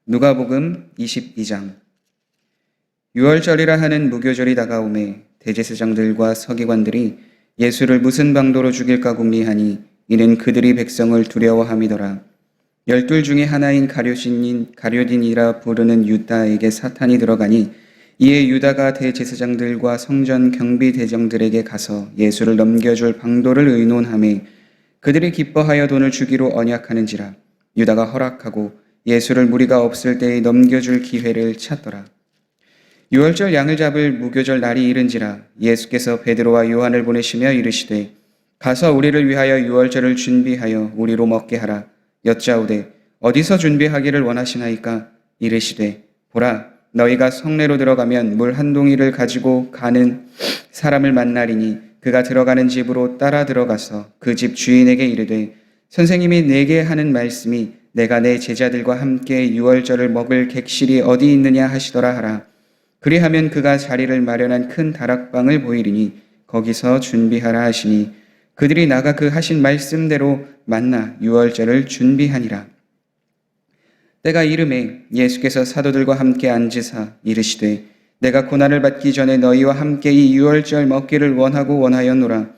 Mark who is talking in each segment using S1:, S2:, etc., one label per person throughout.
S1: 누가복음 22장. 유월절이라 하는 무교절이 다가오매 대제사장들과 서기관들이 예수를 무슨 방도로 죽일까 궁리하니 이는 그들이 백성을 두려워함이더라. 12 중에 하나인 가룟인이라 부르는 유다에게 사탄이 들어가니 이에 유다가 대제사장들과 성전 경비대장들에게 가서 예수를 넘겨줄 방도를 의논하매 그들이 기뻐하여 돈을 주기로 언약하는지라. 유다가 허락하고 예수를 무리가 없을 때에 넘겨줄 기회를 찾더라. 유월절 양을 잡을 무교절 날이 이른지라. 예수께서 베드로와 요한을 보내시며 이르시되 가서 우리를 위하여 유월절을 준비하여 우리로 먹게 하라. 여짜오되 어디서 준비하기를 원하시나이까? 이르시되 보라, 너희가 성내로 들어가면 물 한 동이를 가지고 가는 사람을 만나리니 그가 들어가는 집으로 따라 들어가서 그 집 주인에게 이르되 선생님이 내게 하는 말씀이 내가 내 제자들과 함께 유월절을 먹을 객실이 어디 있느냐 하시더라 하라. 그리하면 그가 자리를 마련한 큰 다락방을 보이리니 거기서 준비하라 하시니 그들이 나가 그 하신 말씀대로 만나 유월절을 준비하니라. 때가 이르매 예수께서 사도들과 함께 앉으사 이르시되 내가 고난을 받기 전에 너희와 함께 이 유월절 먹기를 원하였노라.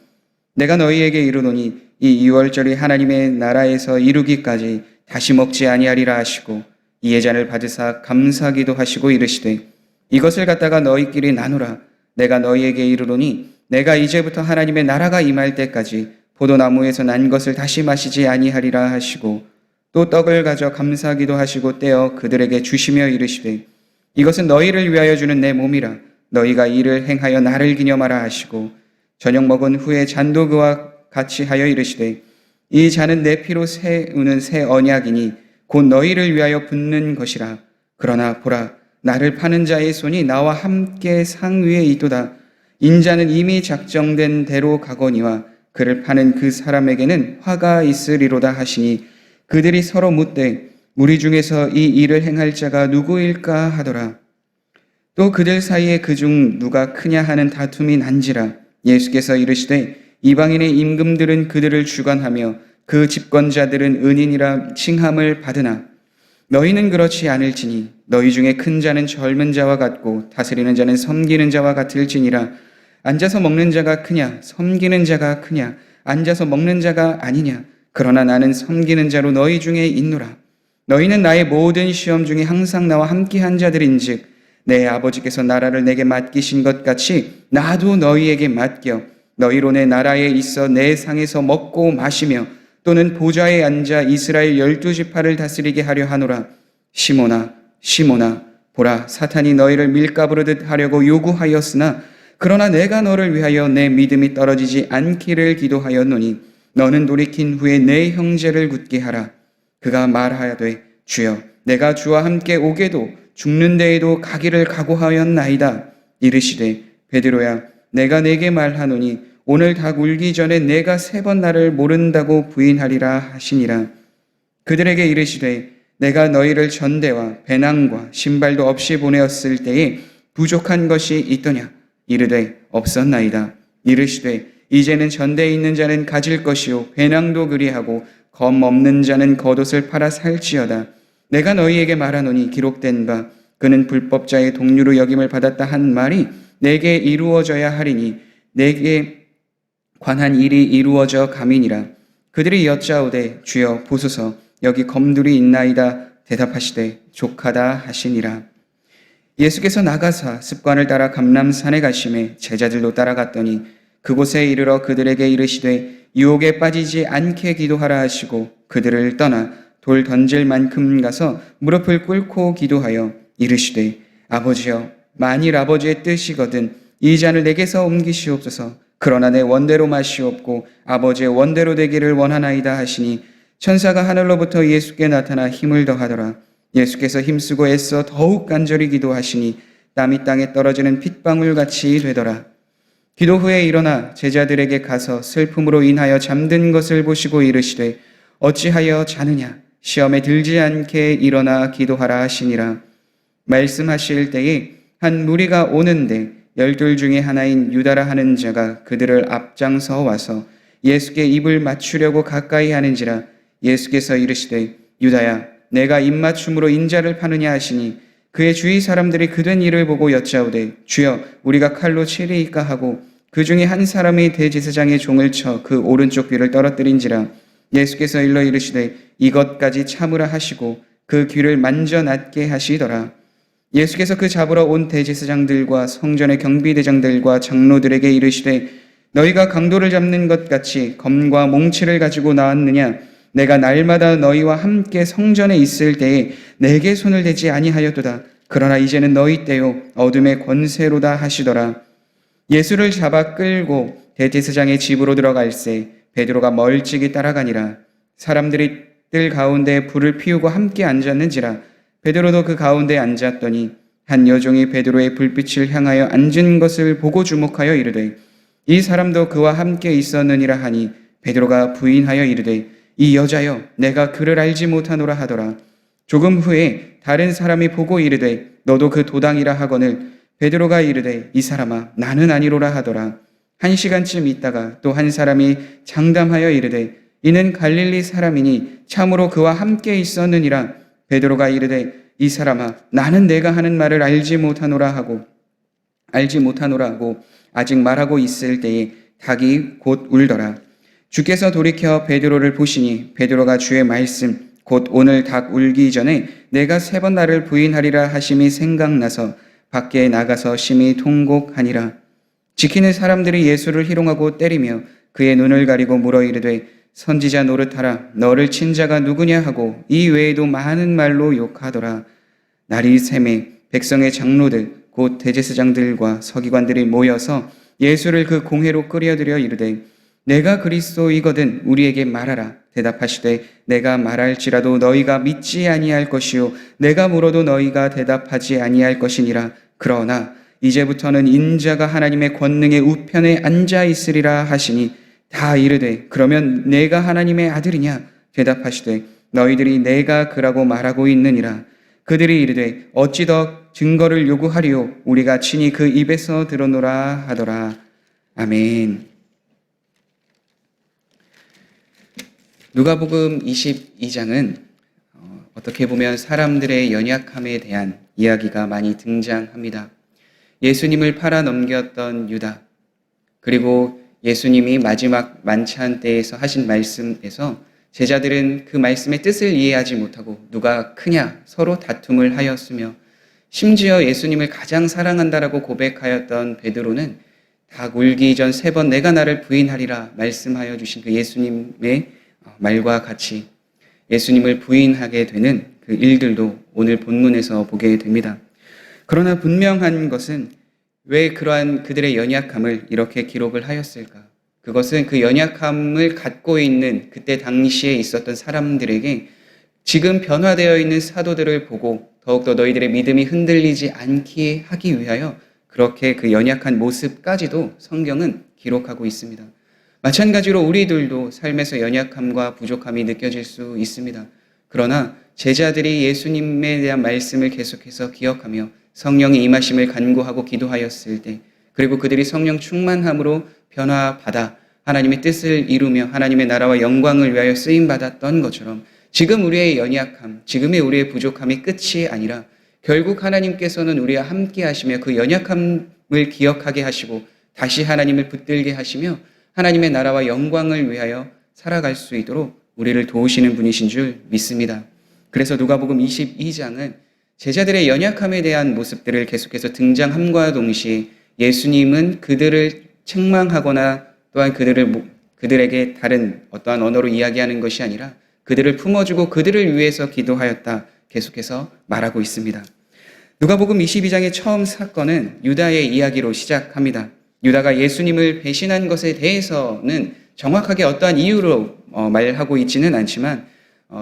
S1: 내가 너희에게 이르노니 이 유월절이 하나님의 나라에서 이루기까지 다시 먹지 아니하리라 하시고 이에 잔을 받으사 감사기도 하시고 이르시되 이것을 갖다가 너희끼리 나누라. 내가 너희에게 이르노니 내가 이제부터 하나님의 나라가 임할 때까지 포도나무에서 난 것을 다시 마시지 아니하리라 하시고 또 떡을 가져 감사기도 하시고 떼어 그들에게 주시며 이르시되 이것은 너희를 위하여 주는 내 몸이라. 너희가 이를 행하여 나를 기념하라 하시고 저녁 먹은 후에 잔도 그와 같이 하여 이르시되 이 잔은 내 피로 세우는 새 언약이니 곧 너희를 위하여 붓는 것이라. 그러나 보라, 나를 파는 자의 손이 나와 함께 상 위에 있도다. 인자는 이미 작정된 대로 가거니와 그를 파는 그 사람에게는 화가 있으리로다 하시니 그들이 서로 묻되 우리 중에서 이 일을 행할 자가 누구일까 하더라. 또 그들 사이에 그중 누가 크냐 하는 다툼이 난지라. 예수께서 이르시되 이방인의 임금들은 그들을 주관하며 그 집권자들은 은인이라 칭함을 받으나 너희는 그렇지 않을지니 너희 중에 큰 자는 젊은 자와 같고 다스리는 자는 섬기는 자와 같을지니라. 앉아서 먹는 자가 크냐 섬기는 자가 크냐 앉아서 먹는 자가 아니냐. 그러나 나는 섬기는 자로 너희 중에 있노라. 너희는 나의 모든 시험 중에 항상 나와 함께한 자들인즉 내 아버지께서 나라를 내게 맡기신 것 같이 나도 너희에게 맡겨 너희로 내 나라에 있어 내 상에서 먹고 마시며 또는 보좌에 앉아 이스라엘 12지파를 다스리게 하려 하노라. 시몬아 시몬아 보라, 사탄이 너희를 밀가부르듯 하려고 요구하였으나 그러나 내가 너를 위하여 내 믿음이 떨어지지 않기를 기도하였노니 너는 돌이킨 후에 내 형제를 굳게 하라. 그가 말하야되 주여 내가 주와 함께 오게도 죽는 데에도 가기를 각오하였나이다. 이르시되 베드로야 내가 내게 말하노니 오늘 닭 울기 전에 내가 3번 나를 모른다고 부인하리라 하시니라. 그들에게 이르시되 내가 너희를 전대와 배낭과 신발도 없이 보내었을 때에 부족한 것이 있더냐. 이르되 없었나이다. 이르시되 이제는 전대에 있는 자는 가질 것이요 배낭도 그리하고 검 없는 자는 겉옷을 팔아 살지어다. 내가 너희에게 말하노니 기록된 바 그는 불법자의 동류로 여김을 받았다 한 말이 내게 이루어져야 하리니 내게 관한 일이 이루어져 가민이라. 그들이 여짜오되 주여 보소서 여기 검둘이 있나이다. 대답하시되 족하다 하시니라. 예수께서 나가사 습관을 따라 감람산에 가심에 제자들도 따라갔더니 그곳에 이르러 그들에게 이르시되 유혹에 빠지지 않게 기도하라 하시고 그들을 떠나 돌 던질 만큼 가서 무릎을 꿇고 기도하여 이르시되 아버지여 만일 아버지의 뜻이거든 이 잔을 내게서 옮기시옵소서. 그러나 내 원대로 마시옵고 아버지의 원대로 되기를 원하나이다 하시니 천사가 하늘로부터 예수께 나타나 힘을 더하더라. 예수께서 힘쓰고 애써 더욱 간절히 기도하시니 땀이 땅에 떨어지는 핏방울같이 되더라. 기도 후에 일어나 제자들에게 가서 슬픔으로 인하여 잠든 것을 보시고 이르시되 어찌하여 자느냐. 시험에 들지 않게 일어나 기도하라 하시니라. 말씀하실 때에 한 무리가 오는데 12 중에 하나인 유다라 하는 자가 그들을 앞장서 와서 예수께 입을 맞추려고 가까이 하는지라. 예수께서 이르시되 유다야 내가 입맞춤으로 인자를 파느냐 하시니 그의 주위 사람들이 그된 일을 보고 여짜오되 주여 우리가 칼로 치리이까 하고 그 중에 한 사람이 대제사장의 종을 쳐 그 오른쪽 귀를 떨어뜨린지라. 예수께서 일러 이르시되 이것까지 참으라 하시고 그 귀를 만져 낫게 하시더라. 예수께서 그 잡으러 온 대제사장들과 성전의 경비대장들과 장로들에게 이르시되 너희가 강도를 잡는 것 같이 검과 몽치를 가지고 나왔느냐? 내가 날마다 너희와 함께 성전에 있을 때에 내게 손을 대지 아니하였도다. 그러나 이제는 너희 때요 어둠의 권세로다 하시더라. 예수를 잡아 끌고 대제사장의 집으로 들어갈새 베드로가 멀찍이 따라가니라. 사람들이 뜰 가운데 불을 피우고 함께 앉았는지라. 베드로도 그 가운데 앉았더니 한 여종이 베드로의 불빛을 향하여 앉은 것을 보고 주목하여 이르되 이 사람도 그와 함께 있었느니라 하니 베드로가 부인하여 이르되 이 여자여 내가 그를 알지 못하노라 하더라. 조금 후에 다른 사람이 보고 이르되 너도 그 도당이라 하거늘 베드로가 이르되 이 사람아 나는 아니로라 하더라. 1시간쯤 있다가 또 한 사람이 장담하여 이르되 이는 갈릴리 사람이니 참으로 그와 함께 있었느니라. 베드로가 이르되 이 사람아 나는 내가 하는 말을 알지 못하노라 하고 아직 말하고 있을 때에 닭이 곧 울더라. 주께서 돌이켜 베드로를 보시니 베드로가 주의 말씀 곧 오늘 닭 울기 전에 내가 3번 나를 부인하리라 하심이 생각나서 밖에 나가서 심히 통곡하니라. 지키는 사람들이 예수를 희롱하고 때리며 그의 눈을 가리고 물어 이르되 선지자 노릇하라 너를 친 자가 누구냐 하고 이 외에도 많은 말로 욕하더라. 날이 새매 백성의 장로들 곧 대제사장들과 서기관들이 모여서 예수를 그 공회로 끌어들여 이르되 내가 그리스도이거든 우리에게 말하라. 대답하시되 내가 말할지라도 너희가 믿지 아니할 것이요 내가 물어도 너희가 대답하지 아니할 것이니라. 그러나 이제부터는 인자가 하나님의 권능의 우편에 앉아 있으리라 하시니 다 이르되 그러면 내가 하나님의 아들이냐? 대답하시되 너희들이 내가 그라고 말하고 있느니라. 그들이 이르되 어찌 더 증거를 요구하리요? 우리가 친히 그 입에서 들었노라 하더라. 아멘. 누가복음 22장은 어떻게 보면 사람들의 연약함에 대한 이야기가 많이 등장합니다. 예수님을 팔아 넘겼던 유다, 그리고 예수님이 마지막 만찬 때에서 하신 말씀에서 제자들은 그 말씀의 뜻을 이해하지 못하고 누가 크냐 서로 다툼을 하였으며 심지어 예수님을 가장 사랑한다라고 고백하였던 베드로는 닭 울기 전 3번 내가 나를 부인하리라 말씀하여 주신 그 예수님의 말과 같이 예수님을 부인하게 되는 그 일들도 오늘 본문에서 보게 됩니다. 그러나 분명한 것은 왜 그러한 그들의 연약함을 이렇게 기록을 하였을까? 그것은 그 연약함을 갖고 있는 그때 당시에 있었던 사람들에게 지금 변화되어 있는 사도들을 보고 더욱더 너희들의 믿음이 흔들리지 않게 하기 위하여 그렇게 그 연약한 모습까지도 성경은 기록하고 있습니다. 마찬가지로 우리들도 삶에서 연약함과 부족함이 느껴질 수 있습니다. 그러나 제자들이 예수님에 대한 말씀을 계속해서 기억하며 성령의 임하심을 간구하고 기도하였을 때, 그리고 그들이 성령 충만함으로 변화받아 하나님의 뜻을 이루며 하나님의 나라와 영광을 위하여 쓰임받았던 것처럼 지금 우리의 연약함, 지금의 우리의 부족함이 끝이 아니라 결국 하나님께서는 우리와 함께 하시며 그 연약함을 기억하게 하시고 다시 하나님을 붙들게 하시며 하나님의 나라와 영광을 위하여 살아갈 수 있도록 우리를 도우시는 분이신 줄 믿습니다. 그래서 누가복음 22장은 제자들의 연약함에 대한 모습들을 계속해서 등장함과 동시에 예수님은 그들을 책망하거나 또한 그들에게 다른 어떠한 언어로 이야기하는 것이 아니라 그들을 품어주고 그들을 위해서 기도하였다 계속해서 말하고 있습니다. 누가복음 22장의 처음 사건은 유다의 이야기로 시작합니다. 유다가 예수님을 배신한 것에 대해서는 정확하게 어떠한 이유로 말하고 있지는 않지만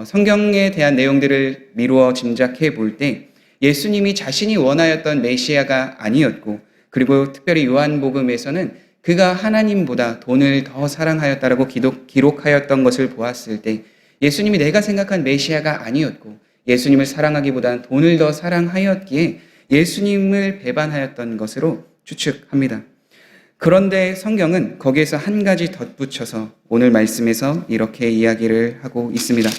S1: 성경에 대한 내용들을 미루어 짐작해 볼 때 예수님이 자신이 원하였던 메시아가 아니었고, 그리고 특별히 요한복음에서는 그가 하나님보다 돈을 더 사랑하였다라고 기록하였던 것을 보았을 때 예수님이 내가 생각한 메시아가 아니었고 예수님을 사랑하기보다는 돈을 더 사랑하였기에 예수님을 배반하였던 것으로 추측합니다. 그런데 성경은 거기에서 한 가지 덧붙여서 오늘 말씀에서 이렇게 이야기를 하고 있습니다.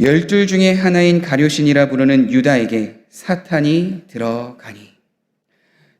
S1: 열둘 중에 하나인 가룟신이라 부르는 유다에게 사탄이 들어가니.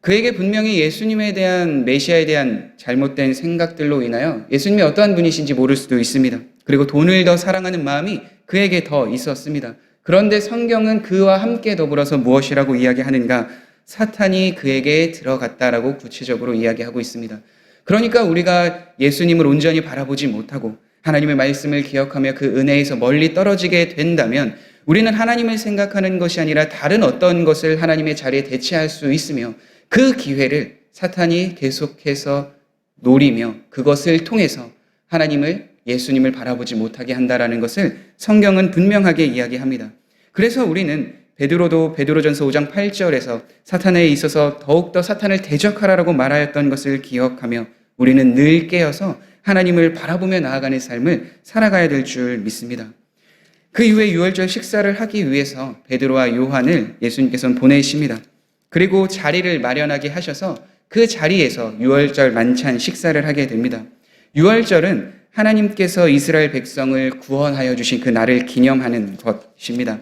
S1: 그에게 분명히 예수님에 대한, 메시아에 대한 잘못된 생각들로 인하여 예수님이 어떠한 분이신지 모를 수도 있습니다. 그리고 돈을 더 사랑하는 마음이 그에게 더 있었습니다. 그런데 성경은 그와 함께 더불어서 무엇이라고 이야기하는가? 사탄이 그에게 들어갔다라고 구체적으로 이야기하고 있습니다. 그러니까 우리가 예수님을 온전히 바라보지 못하고 하나님의 말씀을 기억하며 그 은혜에서 멀리 떨어지게 된다면 우리는 하나님을 생각하는 것이 아니라 다른 어떤 것을 하나님의 자리에 대체할 수 있으며 그 기회를 사탄이 계속해서 노리며 그것을 통해서 하나님을, 예수님을 바라보지 못하게 한다라는 것을 성경은 분명하게 이야기합니다. 그래서 우리는 베드로전서 5장 8절에서 사탄에 있어서 더욱더 사탄을 대적하라라고 말하였던 것을 기억하며 우리는 늘 깨어서 하나님을 바라보며 나아가는 삶을 살아가야 될 줄 믿습니다. 그 이후에 유월절 식사를 하기 위해서 베드로와 요한을 예수님께서는 보내십니다. 그리고 자리를 마련하게 하셔서 그 자리에서 유월절 만찬 식사를 하게 됩니다. 유월절은 하나님께서 이스라엘 백성을 구원하여 주신 그 날을 기념하는 것입니다.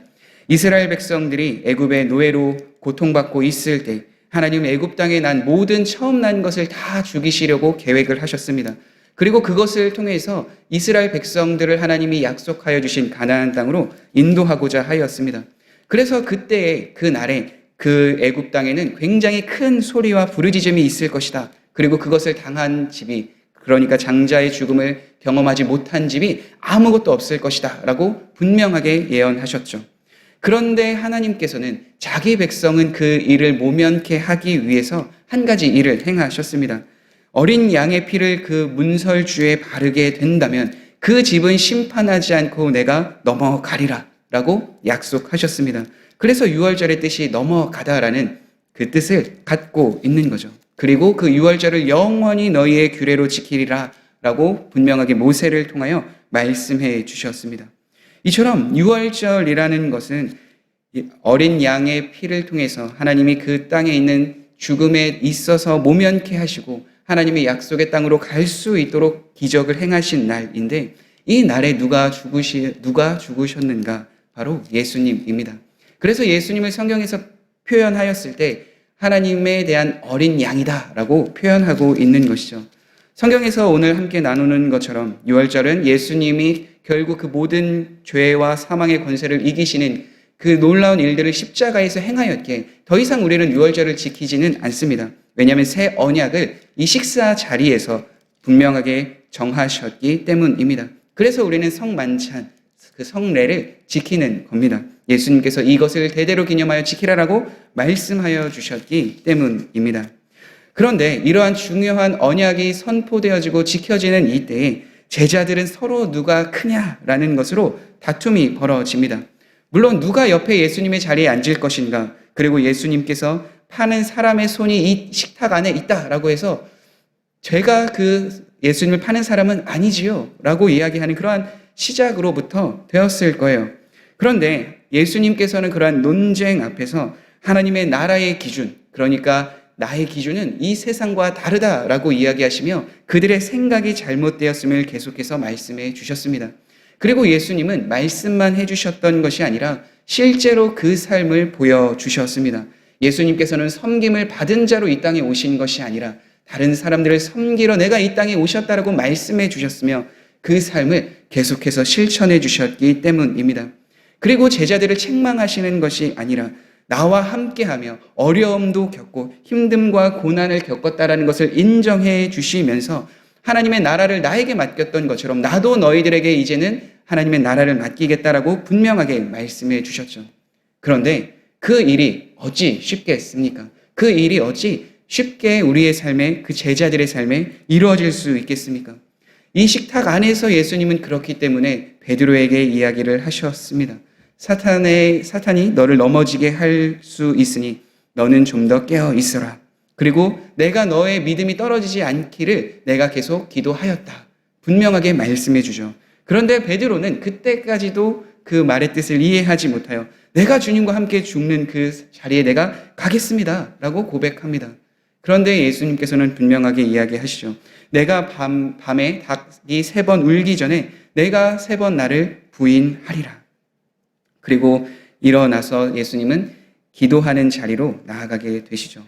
S1: 이스라엘 백성들이 애굽의 노예로 고통받고 있을 때 하나님 애굽 땅에 난 모든 처음 난 것을 다 죽이시려고 계획을 하셨습니다. 그리고 그것을 통해서 이스라엘 백성들을 하나님이 약속하여 주신 가나안 땅으로 인도하고자 하였습니다. 그래서 그때의 그 날에 그 애굽 땅에는 굉장히 큰 소리와 부르짖음이 있을 것이다. 그리고 그것을 당한 집이, 그러니까 장자의 죽음을 경험하지 못한 집이 아무것도 없을 것이다 라고 분명하게 예언하셨죠. 그런데 하나님께서는 자기 백성은 그 일을 모면케 하기 위해서 한 가지 일을 행하셨습니다. 어린 양의 피를 그 문설주에 바르게 된다면 그 집은 심판하지 않고 내가 넘어가리라 라고 약속하셨습니다. 그래서 유월절의 뜻이 넘어가다라는 그 뜻을 갖고 있는 거죠. 그리고 그 유월절을 영원히 너희의 규례로 지키리라 라고 분명하게 모세를 통하여 말씀해 주셨습니다. 이처럼 유월절이라는 것은 어린 양의 피를 통해서 하나님이 그 땅에 있는 죽음에 있어서 모면케 하시고 하나님의 약속의 땅으로 갈 수 있도록 기적을 행하신 날인데 이 날에 누가 죽으셨는가? 바로 예수님입니다. 그래서 예수님을 성경에서 표현하였을 때 하나님에 대한 어린 양이다라고 표현하고 있는 것이죠. 성경에서 오늘 함께 나누는 것처럼 유월절은 예수님이 결국 그 모든 죄와 사망의 권세를 이기시는 그 놀라운 일들을 십자가에서 행하였기에 더 이상 우리는 유월절을 지키지는 않습니다. 왜냐하면 새 언약을 이 식사 자리에서 분명하게 정하셨기 때문입니다. 그래서 우리는 성만찬, 그 성례를 지키는 겁니다. 예수님께서 이것을 대대로 기념하여 지키라라고 말씀하여 주셨기 때문입니다. 그런데 이러한 중요한 언약이 선포되어지고 지켜지는 이때에 제자들은 서로 누가 크냐라는 것으로 다툼이 벌어집니다. 물론 누가 옆에 예수님의 자리에 앉을 것인가, 그리고 예수님께서 파는 사람의 손이 이 식탁 안에 있다라고 해서 제가 그 예수님을 파는 사람은 아니지요 라고 이야기하는 그러한 시작으로부터 되었을 거예요. 그런데 예수님께서는 그러한 논쟁 앞에서 하나님의 나라의 기준, 그러니까 나의 기준은 이 세상과 다르다라고 이야기하시며 그들의 생각이 잘못되었음을 계속해서 말씀해 주셨습니다. 그리고 예수님은 말씀만 해주셨던 것이 아니라 실제로 그 삶을 보여주셨습니다. 예수님께서는 섬김을 받은 자로 이 땅에 오신 것이 아니라 다른 사람들을 섬기러 내가 이 땅에 오셨다라고 말씀해 주셨으며 그 삶을 계속해서 실천해 주셨기 때문입니다. 그리고 제자들을 책망하시는 것이 아니라 나와 함께하며 어려움도 겪고 힘듦과 고난을 겪었다라는 것을 인정해 주시면서 하나님의 나라를 나에게 맡겼던 것처럼 나도 너희들에게 이제는 하나님의 나라를 맡기겠다라고 분명하게 말씀해 주셨죠. 그런데 그 일이 어찌 쉽게 했습니까? 그 일이 어찌 쉽게 우리의 삶에, 그 제자들의 삶에 이루어질 수 있겠습니까? 이 식탁 안에서 예수님은 그렇기 때문에 베드로에게 이야기를 하셨습니다. 사탄이 너를 넘어지게 할 수 있으니 너는 좀 더 깨어 있어라. 그리고 내가 너의 믿음이 떨어지지 않기를 내가 계속 기도하였다. 분명하게 말씀해 주죠. 그런데 베드로는 그때까지도 그 말의 뜻을 이해하지 못하여 내가 주님과 함께 죽는 그 자리에 내가 가겠습니다 라고 고백합니다. 그런데 예수님께서는 분명하게 이야기하시죠. 내가 밤에 닭이 3번 울기 전에 내가 3번 나를 부인하리라. 그리고 일어나서 예수님은 기도하는 자리로 나아가게 되시죠.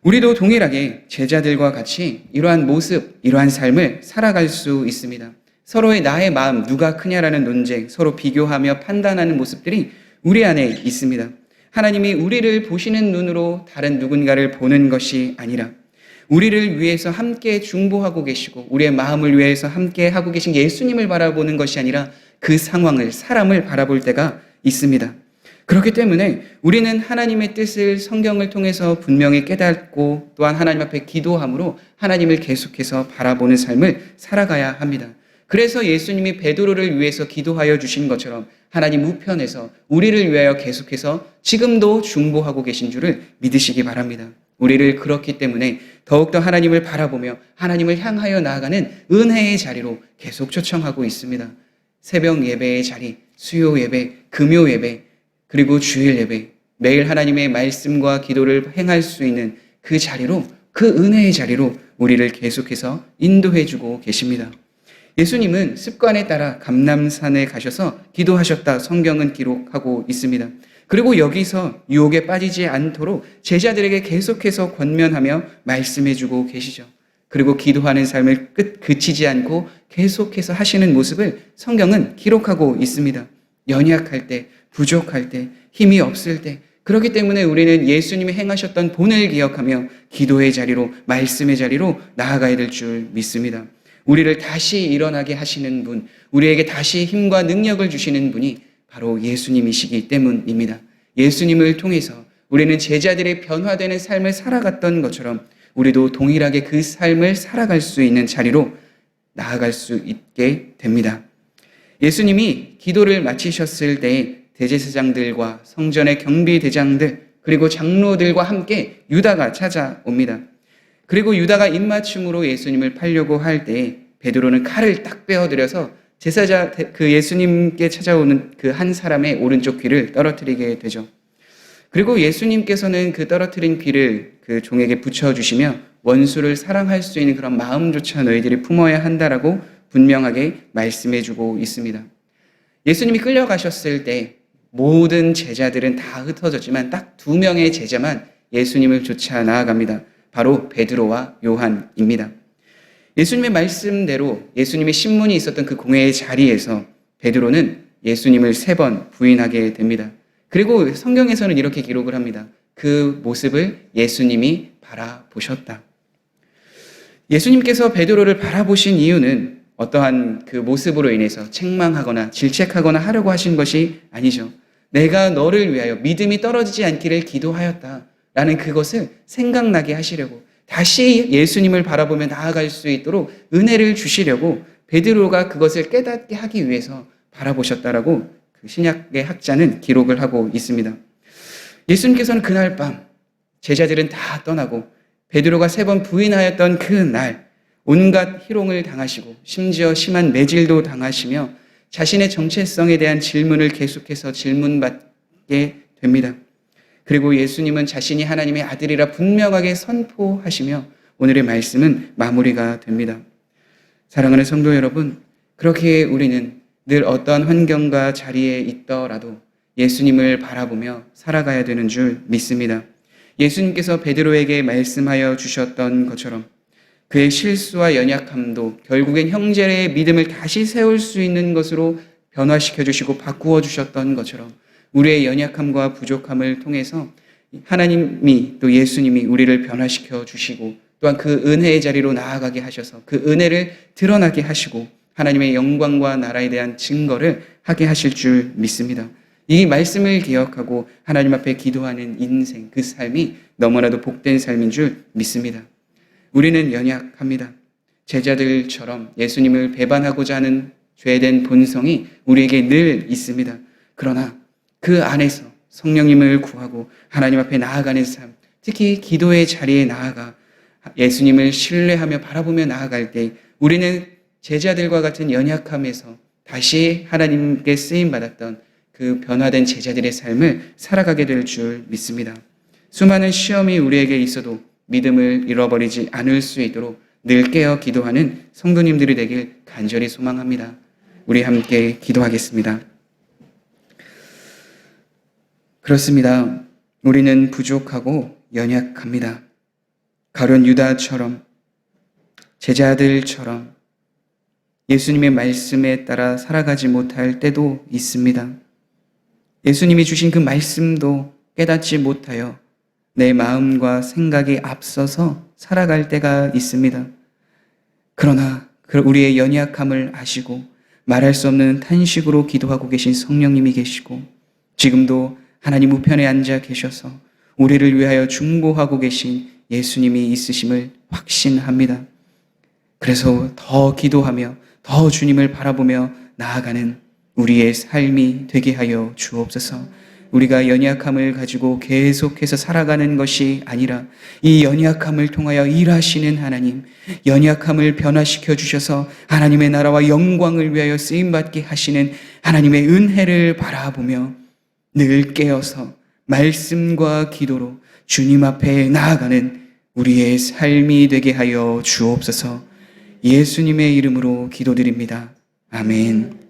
S1: 우리도 동일하게 제자들과 같이 이러한 모습, 이러한 삶을 살아갈 수 있습니다. 서로의 나의 마음, 누가 크냐라는 논쟁, 서로 비교하며 판단하는 모습들이 우리 안에 있습니다. 하나님이 우리를 보시는 눈으로 다른 누군가를 보는 것이 아니라 우리를 위해서 함께 중보하고 계시고 우리의 마음을 위해서 함께 하고 계신 예수님을 바라보는 것이 아니라 그 상황을, 사람을 바라볼 때가 있습니다. 그렇기 때문에 우리는 하나님의 뜻을 성경을 통해서 분명히 깨닫고 또한 하나님 앞에 기도함으로 하나님을 계속해서 바라보는 삶을 살아가야 합니다. 그래서 예수님이 베드로를 위해서 기도하여 주신 것처럼 하나님 우편에서 우리를 위하여 계속해서 지금도 중보하고 계신 줄을 믿으시기 바랍니다. 우리를 그렇기 때문에 더욱더 하나님을 바라보며 하나님을 향하여 나아가는 은혜의 자리로 계속 초청하고 있습니다. 새벽 예배의 자리, 수요 예배, 금요 예배, 그리고 주일 예배, 매일 하나님의 말씀과 기도를 행할 수 있는 그 자리로, 그 은혜의 자리로 우리를 계속해서 인도해주고 계십니다. 예수님은 습관에 따라 감람산에 가셔서 기도하셨다 성경은 기록하고 있습니다. 그리고 여기서 유혹에 빠지지 않도록 제자들에게 계속해서 권면하며 말씀해주고 계시죠. 그리고 기도하는 삶을 그치지 않고 계속해서 하시는 모습을 성경은 기록하고 있습니다. 연약할 때, 부족할 때, 힘이 없을 때, 그렇기 때문에 우리는 예수님이 행하셨던 본을 기억하며 기도의 자리로, 말씀의 자리로 나아가야 될 줄 믿습니다. 우리를 다시 일어나게 하시는 분, 우리에게 다시 힘과 능력을 주시는 분이 바로 예수님이시기 때문입니다. 예수님을 통해서 우리는 제자들의 변화되는 삶을 살아갔던 것처럼 우리도 동일하게 그 삶을 살아갈 수 있는 자리로 나아갈 수 있게 됩니다. 예수님이 기도를 마치셨을 때 대제사장들과 성전의 경비대장들 그리고 장로들과 함께 유다가 찾아옵니다. 그리고 유다가 입맞춤으로 예수님을 팔려고 할 때 베드로는 칼을 딱 빼어들여서 제사자 그 예수님께 찾아오는 그 한 사람의 오른쪽 귀를 떨어뜨리게 되죠. 그리고 예수님께서는 그 떨어뜨린 귀를 그 종에게 붙여주시며 원수를 사랑할 수 있는 그런 마음조차 너희들이 품어야 한다라고 분명하게 말씀해주고 있습니다. 예수님이 끌려가셨을 때 모든 제자들은 다 흩어졌지만 딱 2명의 제자만 예수님을 쫓아 나아갑니다. 바로 베드로와 요한입니다. 예수님의 말씀대로 예수님의 신문이 있었던 그 공회의 자리에서 베드로는 예수님을 3번 부인하게 됩니다. 그리고 성경에서는 이렇게 기록을 합니다. 그 모습을 예수님이 바라보셨다. 예수님께서 베드로를 바라보신 이유는 어떠한 그 모습으로 인해서 책망하거나 질책하거나 하려고 하신 것이 아니죠. 내가 너를 위하여 믿음이 떨어지지 않기를 기도하였다라는 그것을 생각나게 하시려고 다시 예수님을 바라보며 나아갈 수 있도록 은혜를 주시려고 베드로가 그것을 깨닫게 하기 위해서 바라보셨다라고 그 신약의 학자는 기록을 하고 있습니다. 예수님께서는 그날 밤 제자들은 다 떠나고 베드로가 3번 부인하였던 그 날 온갖 희롱을 당하시고 심지어 심한 매질도 당하시며 자신의 정체성에 대한 질문을 계속해서 질문받게 됩니다. 그리고 예수님은 자신이 하나님의 아들이라 분명하게 선포하시며 오늘의 말씀은 마무리가 됩니다. 사랑하는 성도 여러분, 그렇게 우리는 늘 어떠한 환경과 자리에 있더라도 예수님을 바라보며 살아가야 되는 줄 믿습니다. 예수님께서 베드로에게 말씀하여 주셨던 것처럼 그의 실수와 연약함도 결국엔 형제의 믿음을 다시 세울 수 있는 것으로 변화시켜 주시고 바꾸어 주셨던 것처럼 우리의 연약함과 부족함을 통해서 하나님이 또 예수님이 우리를 변화시켜 주시고 또한 그 은혜의 자리로 나아가게 하셔서 그 은혜를 드러나게 하시고 하나님의 영광과 나라에 대한 증거를 하게 하실 줄 믿습니다. 이 말씀을 기억하고 하나님 앞에 기도하는 인생, 그 삶이 너무나도 복된 삶인 줄 믿습니다. 우리는 연약합니다. 제자들처럼 예수님을 배반하고자 하는 죄된 본성이 우리에게 늘 있습니다. 그러나 그 안에서 성령님을 구하고 하나님 앞에 나아가는 삶, 특히 기도의 자리에 나아가 예수님을 신뢰하며 바라보며 나아갈 때 우리는 제자들과 같은 연약함에서 다시 하나님께 쓰임받았던 그 변화된 제자들의 삶을 살아가게 될 줄 믿습니다. 수많은 시험이 우리에게 있어도 믿음을 잃어버리지 않을 수 있도록 늘 깨어 기도하는 성도님들이 되길 간절히 소망합니다. 우리 함께 기도하겠습니다. 그렇습니다. 우리는 부족하고 연약합니다. 가룟 유다처럼, 제자들처럼 예수님의 말씀에 따라 살아가지 못할 때도 있습니다. 예수님이 주신 그 말씀도 깨닫지 못하여 내 마음과 생각이 앞서서 살아갈 때가 있습니다. 그러나 우리의 연약함을 아시고 말할 수 없는 탄식으로 기도하고 계신 성령님이 계시고 지금도 하나님 우편에 앉아 계셔서 우리를 위하여 중보하고 계신 예수님이 있으심을 확신합니다. 그래서 더 기도하며 더 주님을 바라보며 나아가는 우리의 삶이 되게 하여 주옵소서. 우리가 연약함을 가지고 계속해서 살아가는 것이 아니라 이 연약함을 통하여 일하시는 하나님, 연약함을 변화시켜 주셔서 하나님의 나라와 영광을 위하여 쓰임받게 하시는 하나님의 은혜를 바라보며 늘 깨어서 말씀과 기도로 주님 앞에 나아가는 우리의 삶이 되게 하여 주옵소서. 예수님의 이름으로 기도드립니다. 아멘.